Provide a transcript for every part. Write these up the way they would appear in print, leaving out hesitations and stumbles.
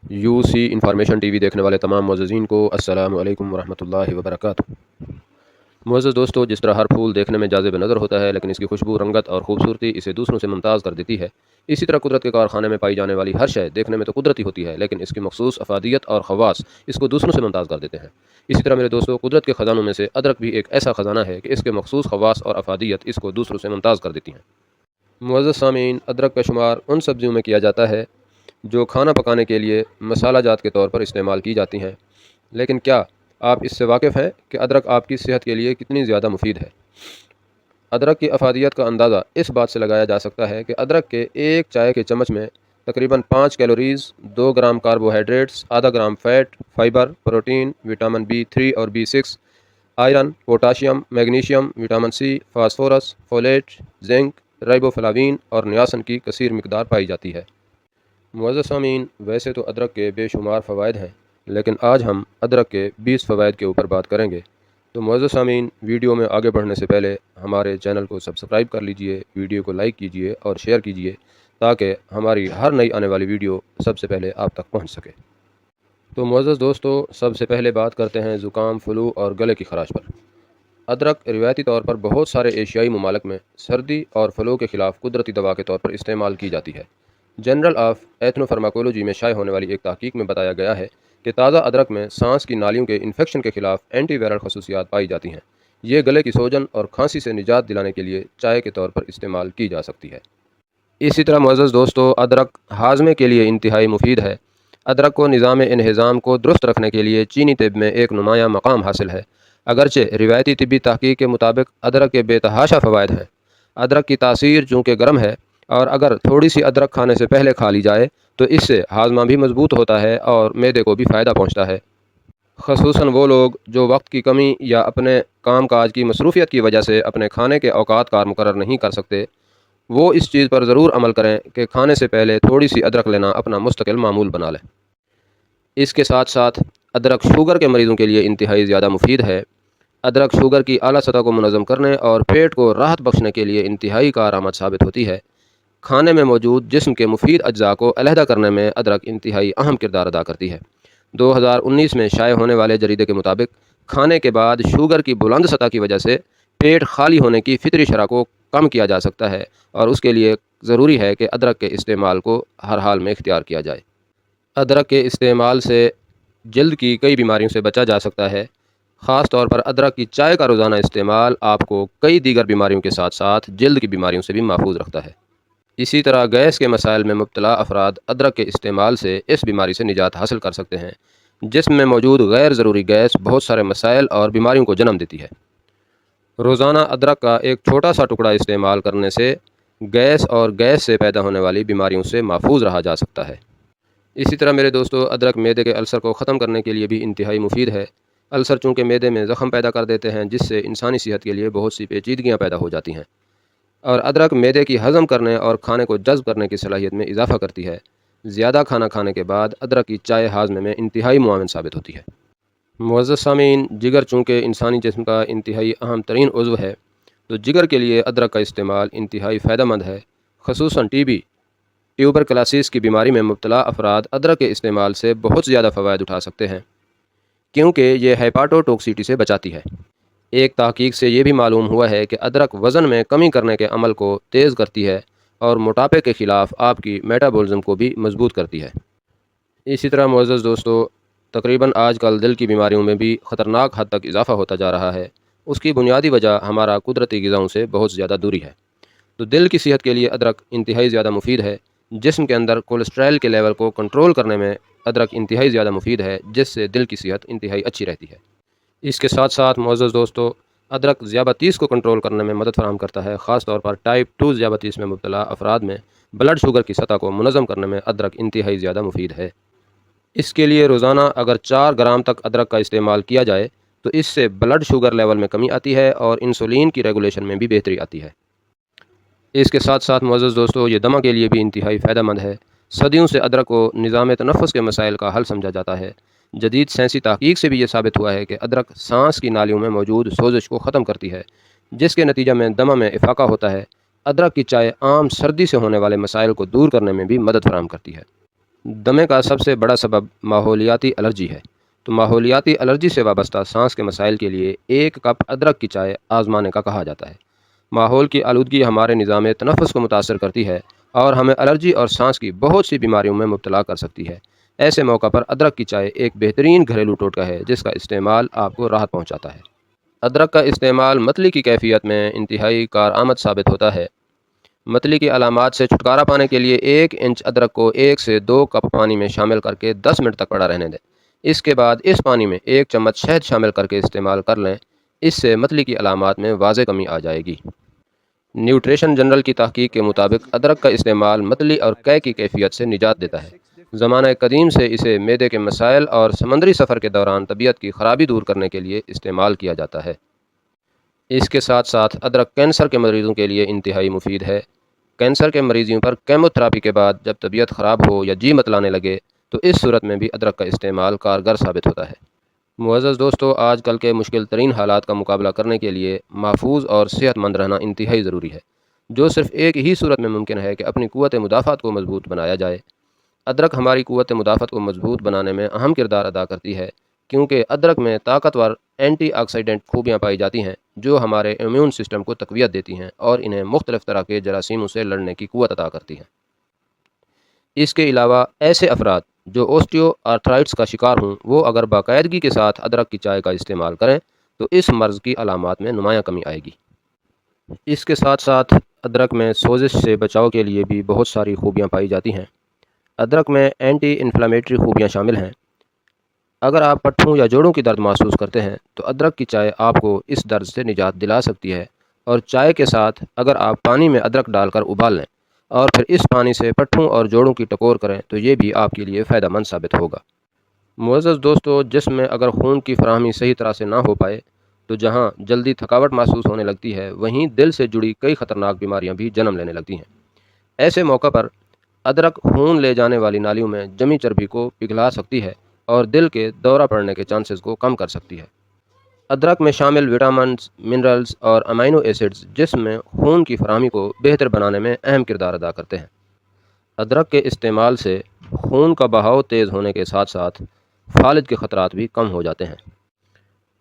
UC information TV देखने वाले तमाम मुअज़्ज़िज़ीन को अस्सलामु अलैकुम वरहमतुल्लाहि वबरकातुहू। मुअज़्ज़ज़ दोस्तों, जिस तरह हर फूल देखने में जाज़िब नज़र होता है लेकिन इसकी खुशबू, रंगत और खूबसूरती इसे दूसरों से मुमताज़ कर देती है, इसी तरह कुदरत के कारखाने में पाई जाने वाली हर शय देखने में तो कुदरती होती है लेकिन इसकी मखसूस अफादियत और ख़वास इसको दूसरों से मुमताज़ कर देते हैं। इसी तरह मेरे दोस्तों, कुदरत के ख़जानों में से अदरक भी एक ऐसा ख़जाना है कि इसके मखसूस ख़वास और अफादियत इसको दूसरों से मुमताज़ कर देती हैं। मुअज़्ज़ज़ सामीन, अदरक का शुमार उन सब्ज़ियों में किया जाता है जो खाना पकाने के लिए मसाला जात के तौर पर इस्तेमाल की जाती हैं। लेकिन क्या आप इससे वाकिफ़ हैं कि अदरक आपकी सेहत के लिए कितनी ज़्यादा मुफीद है? अदरक की अफादियत का अंदाज़ा इस बात से लगाया जा सकता है कि अदरक के एक चाय के चम्मच में तकरीबन 5 कैलोरीज़, 2 ग्राम कार्बोहाइड्रेट्स, आधा gram fat, fibre, protein, vitamin B3 और B6, iron, potassium, magnesium, vitamin C, phosphorus, folate, zinc, riboflavin और नियासिन की कसीर मिकदार पाई जाती है। मुअज़्ज़ज़ सामीन, वैसे तो अदरक के बेशुमार फ़वाइद हैं, लेकिन आज हम अदरक के 20 फ़वाइद के ऊपर बात करेंगे। तो मुअज़्ज़ज़ सामीन, वीडियो में आगे बढ़ने से पहले हमारे चैनल को सब्सक्राइब कर लीजिए, वीडियो को लाइक कीजिए और शेयर कीजिए ताकि हमारी हर नई आने वाली वीडियो सबसे पहले आप तक पहुंच सके। तो मुअज़्ज़ज़ दोस्तों, सबसे पहले बात करते हैं ज़ुकाम, फ्लू और गले की ख़राश पर। अदरक रिवायती तौर पर बहुत सारे एशियाई ममालिक में सर्दी और फ्लू के ख़िलाफ़ कुदरती दवा के तौर पर इस्तेमाल की जाती है। जनरल ऑफ एथनोफार्माकोलॉजी में शाये होने वाली एक तहकीक में बताया गया है कि ताज़ा अदरक में सांस की नालियों के इन्फेक्शन के ख़िलाफ़ एंटीवायरल खसूसियात पाई जाती हैं। ये गले की सोजन और खांसी से निजात दिलाने के लिए चाय के तौर पर इस्तेमाल की जा सकती है। इसी तरह मुअज़्ज़ज़ दोस्तों, अदरक हाज़मे के लिए इंतहाई मुफीद है। अदरक को निज़ाम इन्हिज़ाम को दुरुस्त रखने के लिए चीनी तिब में एक नुमायाँ मकाम हासिल है। अगरचे रिवायती तिब्बी तहकीक के मुताबिक अदरक के बेतहाशा फ़वाइद हैं। अदरक की तासीर चूँकि गर्म है और अगर थोड़ी सी अदरक खाने से पहले खा ली जाए तो इससे हाजमा भी मजबूत होता है और मैदे को भी फ़ायदा पहुँचता है। ख़ुसूसन वो लोग जो वक्त की कमी या अपने काम काज की मसरूफ़ियत की वजह से अपने खाने के औकात कार मुकर्रर नहीं कर सकते, वो इस चीज़ पर ज़रूर अमल करें कि खाने से पहले थोड़ी सी अदरक लेना अपना मुस्तकिल मामूल बना लें। इसके साथ साथ अदरक शुगर के मरीज़ों के लिए इंतहाई ज़्यादा मुफीद है। अदरक शुगर की आला सतह को मुनज़्ज़म करने और पेट को राहत बख्शने के लिए इंतहाई कारआमद साबित होती है। खाने में मौजूद जिस्म के मुफीद अज्जा को अलहदा करने में अदरक इंतहाई अहम किरदार अदा करती है। 2019 में शाये होने वाले जरीदे के मुताबिक खाने के बाद शुगर की बुलंद सतह की वजह से पेट खाली होने की फितरी शरह को कम किया जा सकता है और उसके लिए ज़रूरी है कि अदरक के इस्तेमाल को हर हाल में इख्तियार किया जाए। अदरक के इस्तेमाल से जल्द की कई बीमारियों से बचा जा सकता है। ख़ास तौर पर अदरक की चाय का रोज़ाना इस्तेमाल आपको कई दीगर बीमारियों के साथ साथ जल्द की बीमारियों से भी महफूज रखता है। इसी तरह गैस के मसाइल में मुब्तला अफराद अदरक के इस्तेमाल से इस बीमारी से निजात हासिल कर सकते हैं। जिस्म में मौजूद गैर ज़रूरी गैस बहुत सारे मसाइल और बीमारियों को जन्म देती है। रोज़ाना अदरक का एक छोटा सा टुकड़ा इस्तेमाल करने से गैस और गैस से पैदा होने वाली बीमारियों से महफूज रहा जा सकता है। इसी तरह मेरे दोस्तों, अदरक मैदे के अल्सर को ख़त्म करने के लिए भी इंतहाई मुफीद है। अल्सर चूँकि मैदे में ज़ख़म पैदा कर देते हैं जिससे इंसानी सेहत के लिए बहुत सी पेचीदगियाँ पैदा हो जाती हैं और अदरक मैदे की हज़म करने और खाने को जज़्ब करने की सलाहियत में इजाफ़ा करती है। ज़्यादा खाना खाने के बाद अदरक की चाय हाज़मे में इंतहाई मुआविन साबित होती है। मुअज़्ज़ज़ सामीन, जिगर चूँकि इंसानी जिस्म का इंतहाई अहम तरीन उज़्व है, तो जिगर के लिए अदरक का इस्तेमाल इंतहाई फ़ायदेमंद है। ख़ुसूसन टीबी, ट्यूबरकुलोसिस की बीमारी में मुब्तला अफराद अदरक के इस्तेमाल से बहुत ज़्यादा फ़वाइद उठा सकते हैं क्योंकि ये हेपाटोटॉक्सिटी से बचाती है। एक तहकीक से ये भी मालूम हुआ है कि अदरक वज़न में कमी करने के अमल को तेज़ करती है और मोटापे के ख़िलाफ़ आपकी मेटाबॉलिज़्म को भी मजबूत करती है। इसी तरह मुअज़्ज़ज़ दोस्तों, तकरीबन आजकल दिल की बीमारियों में भी ख़तरनाक हद तक इजाफ़ा होता जा रहा है। उसकी बुनियादी वजह हमारा कुदरती ग़िज़ाओं से बहुत ज़्यादा दूरी है। तो दिल की सेहत के लिए अदरक इंतहाई ज़्यादा मुफीद है। जिस्म के अंदर कोलेस्ट्रॉल के लेवल को कंट्रोल करने में अदरक इंतहाई ज़्यादा मुफीद है, जिससे दिल की सेहत इंतहाई अच्छी रहती है। इसके साथ साथ मुअज़्ज़ज़ दोस्तों, अदरक ज़ियाबतीस को कंट्रोल करने में मदद फराहम करता है। ख़ास तौर पर टाइप 2 ज़ियाबतीस में मुब्तला अफराद में ब्लड शुगर की सतह को मुनज़्ज़म करने में अदरक इंतहाई ज़्यादा मुफीद है। इसके लिए रोज़ाना अगर 4 ग्राम तक अदरक का इस्तेमाल किया जाए तो इससे ब्लड शुगर लेवल में कमी आती है और इंसुलिन की रेगुलेशन में भी बेहतरी आती है। इसके साथ साथ मुअज़्ज़ज़ दोस्तों, ये दमा के लिए भी इंतहाई फ़ायदेमंद है। सदियों से अदरक को निज़ाम तनफ़्फ़ुस के मसाइल का हल समझा जाता है। जदीद साइंसी तहकीक से भी ये साबित हुआ है कि अदरक सांस की नालियों में मौजूद सोजिश को ख़त्म करती है, जिसके नतीजा में दमा में इफ़ाक़ा होता है। अदरक की चाय आम सर्दी से होने वाले मसाइल को दूर करने में भी मदद फराहम करती है। दमे का सबसे बड़ा सबब माहौलियाती एलर्जी है। तो माहौलियाती एलर्जी से वाबस्ता सांस के मसाइल के लिए 1 कप अदरक की चाय आज़माने का कहा जाता है। माहौल की आलूदगी हमारे निज़ाम तनफ़ुस को मुतासर करती है और हमें एलर्जी और सांस की बहुत सी बीमारियों में मुब्तला कर सकती है। ऐसे मौका पर अदरक की चाय एक बेहतरीन घरेलू टोटका है जिसका इस्तेमाल आपको राहत पहुँचाता है। अदरक का इस्तेमाल मतली की कैफियत में इंतहाई कारआमद साबित होता है। मतली की अलामात से छुटकारा पाने के लिए 1 इंच अदरक को 1 से 2 कप पानी में शामिल करके 10 मिनट तक पड़ा रहने दें। इसके बाद इस पानी में 1 चम्मच शहद शामिल करके इस्तेमाल कर लें। इससे मतली की अलामात में वाज़े कमी आ जाएगी। न्यूट्रिशन जनरल की तहकीक के मुताबिक अदरक का इस्तेमाल मतली और कै की कैफियत से निजात देता है। ज़माना कदीम से इसे मैदे के मसाइल और समंदरी सफ़र के दौरान तबीयत की ख़राबी दूर करने के लिए इस्तेमाल किया जाता है। इसके साथ साथ अदरक कैंसर के मरीज़ों के लिए इंतहाई मुफीद है। कैंसर के मरीज़ों पर केमोथेरापी के बाद जब तबीयत ख़राब हो या जी मतलाने लगे तो इस सूरत में भी अदरक का इस्तेमाल कारगर साबित होता है। मुअज़्ज़ज़ दोस्तों, आजकल के मुश्किल तरीन हालात का मुकाबला करने के लिए महफूज और सेहतमंद रहना इंतहाई ज़रूरी है। जो सिर्फ़ एक ही सूरत में मुमकिन है कि अपनी क़ुव्वत मुदाफ़ात को मज़बूत बनाया जाए। अदरक हमारी क़ुव्वत मुदाफ़ात को मज़बूत बनाने में अहम किरदार अदा करती है, क्योंकि अदरक में ताकतवर एंटीऑक्सीडेंट खूबियाँ पाई जाती हैं जो हमारे इम्यून सिस्टम को तक़वियत देती हैं और इन्हें मुख्तलिफ़ तरह के जरासीमों से लड़ने की क़ुव्वत अता करती हैं। इसके अलावा ऐसे अफराद जो ओस्टियो आर्थराइटिस का शिकार हों, वो अगर बाकायदगी के साथ अदरक की चाय का इस्तेमाल करें तो इस मर्ज़ की अलामात में नुमायाँ कमी आएगी। इसके साथ साथ अदरक में सोजिश से बचाव के लिए भी बहुत सारी खूबियाँ पाई जाती हैं। अदरक में एंटी इन्फ्लेमेटरी खूबियाँ शामिल हैं। अगर आप पट्ठों या जोड़ों की दर्द महसूस करते हैं तो अदरक की चाय आपको इस दर्द से निजात दिला सकती है। और चाय के साथ अगर आप पानी में अदरक डालकर उबाल लें और फिर इस पानी से पट्ठों और जोड़ों की टकोर करें तो ये भी आपके लिए फ़ायदेमंद साबित होगा। मुअज़्ज़ज़ दोस्तों, जिस्म में अगर खून की फराहमी सही तरह से ना हो पाए तो जहाँ जल्दी थकावट महसूस होने लगती है, वहीं दिल से जुड़ी कई ख़तरनाक बीमारियाँ भी जन्म लेने लगती हैं। ऐसे मौक़ा पर अदरक खून ले जाने वाली नालियों में जमी चर्बी को पिघला सकती है और दिल के दौरा पड़ने के चांसेस को कम कर सकती है। अदरक में शामिल विटामिन्स, मिनरल्स और अमीनो एसिड्स जिस्म में खून की फराहमी को बेहतर बनाने में अहम किरदार अदा करते हैं। अदरक के इस्तेमाल से खून का बहाव तेज़ होने के साथ साथ फालिज के ख़तरात भी कम हो जाते हैं।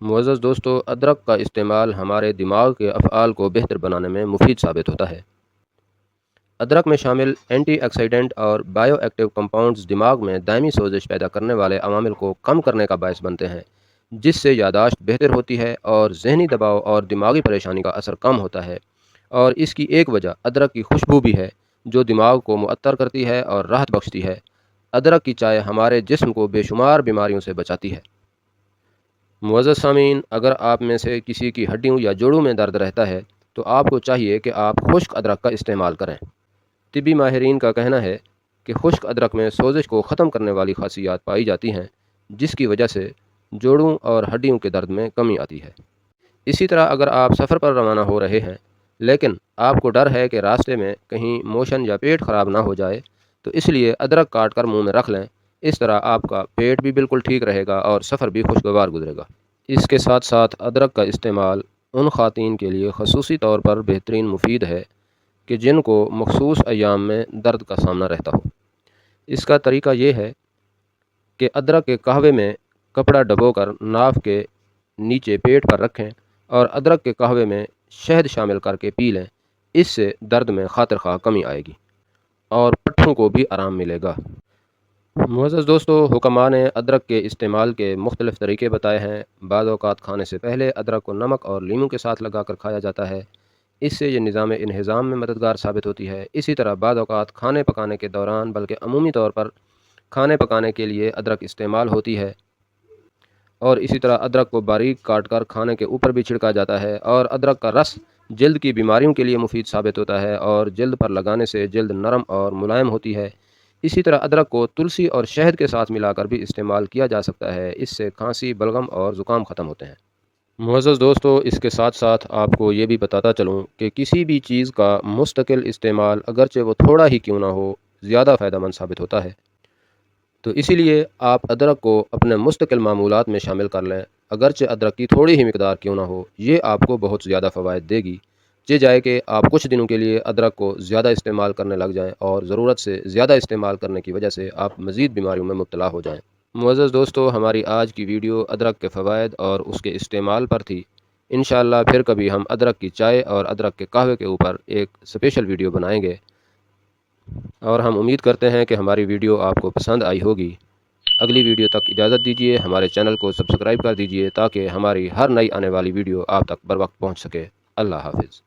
मुअज़्ज़ज़ दोस्तों, अदरक का इस्तेमाल हमारे दिमाग के अफ़आल को बेहतर बनाने में मुफीद साबित होता है। अदरक में शामिल एंटीऑक्सीडेंट और बायोएक्टिव कंपाउंड्स दिमाग में दायमी सोजिश पैदा करने वाले अवामिल को कम करने का बायस बनते हैं, जिससे यादाश्त बेहतर होती है और जहनी दबाव और दिमागी परेशानी का असर कम होता है। और इसकी एक वजह अदरक की खुशबू भी है जो दिमाग को मुअत्तर करती है और राहत बख्शती है। अदरक की चाय हमारे जिस्म को बेशुमार बीमारियों से बचाती है। मुअज़्ज़ज़ सामीन, अगर आप में से किसी की हड्डियों या जोड़ों में दर्द रहता है तो आपको चाहिए कि आप खुश्क अदरक का इस्तेमाल करें। तिबी माहिरीन का कहना है कि खुश्क अदरक में सोजिश को ख़त्म करने वाली खासियात पाई जाती हैं, जिसकी वजह से जोड़ों और हड्डियों के दर्द में कमी आती है। इसी तरह अगर आप सफ़र पर रवाना हो रहे हैं लेकिन आपको डर है कि रास्ते में कहीं मोशन या पेट ख़राब ना हो जाए, तो इसलिए अदरक काट कर मुँह में रख लें। इस तरह आपका पेट भी बिल्कुल ठीक रहेगा और सफ़र भी खुशगवार गुजरेगा। इसके साथ साथ अदरक का इस्तेमाल उन ख़वातीन के लिए ख़ुसूसी तौर पर बेहतरीन मुफीद है कि जिनको मखसूस अय्याम में दर्द का सामना रहता हो। इसका तरीका ये है कि अदरक के कहवे में कपड़ा डबोकर नाफ के नीचे पेट पर रखें और अदरक के कहवे में शहद शामिल करके पी लें। इससे दर्द में खातिर खा कमी आएगी और पट्ठों को भी आराम मिलेगा। मुअज़्ज़ज़ दोस्तों, हुक्मा ने अदरक के इस्तेमाल के मुख्तलिफ़ तरीके बताए हैं। बाज़ औक़ात खाने से पहले अदरक को नमक और लीमू के साथ लगा कर खाया जाता है। इससे ये निज़ाम इन्हिज़ाम में मददगार साबित होती है। इसी तरह बाज़ औक़ात खाने पकाने के दौरान बल्कि अमूमी तौर पर खाने पकाने के लिए अदरक इस्तेमाल होती है। और इसी तरह अदरक को बारीक काट कर खाने के ऊपर भी छिड़का जाता है। और अदरक का रस जल्द की बीमारियों के लिए मुफीद साबित होता है और जल्द पर लगाने से जल्द नरम और मुलायम होती है। इसी तरह अदरक को तुलसी और शहद के साथ मिलाकर भी इस्तेमाल किया जा सकता है। इससे खांसी, बलगम और ज़ुकाम ख़त्म होते हैं। मुअज़्ज़ज़ दोस्तों, इसके साथ साथ आपको ये भी बताता चलूँ कि किसी भी चीज़ का मुस्तकिल इस्तेमाल अगरचे वो थोड़ा ही क्यों ना हो, ज़्यादा फ़ायदेमंद साबित होता है। तो इसीलिए आप अदरक को अपने मुस्तकिल मामूलात में शामिल कर लें। अगरचे अदरक की थोड़ी ही मिकदार क्यों ना हो, ये आपको बहुत ज़्यादा फ़वाइद देगी। یہ جائے کہ آپ کچھ دنوں کے لیے ادرک کو زیادہ استعمال کرنے لگ جائیں اور ضرورت سے زیادہ استعمال کرنے کی وجہ سے آپ مزید بیماریوں میں مبتلا ہو جائیں۔ معزز دوستو، ہماری آج کی ویڈیو ادرک کے فوائد اور اس کے استعمال پر تھی۔ انشاءاللہ پھر کبھی ہم ادرک کی چائے اور ادرک کے قہوے کے اوپر ایک اسپیشل ویڈیو بنائیں گے، اور ہم امید کرتے ہیں کہ ہماری ویڈیو آپ کو پسند آئی ہوگی۔ اگلی ویڈیو تک اجازت دیجیے، ہمارے چینل کو سبسکرائب کر دیجیے تاکہ ہماری ہر نئی آنے والی ویڈیو آپ تک بر وقت پہنچ سکے۔ اللہ حافظ۔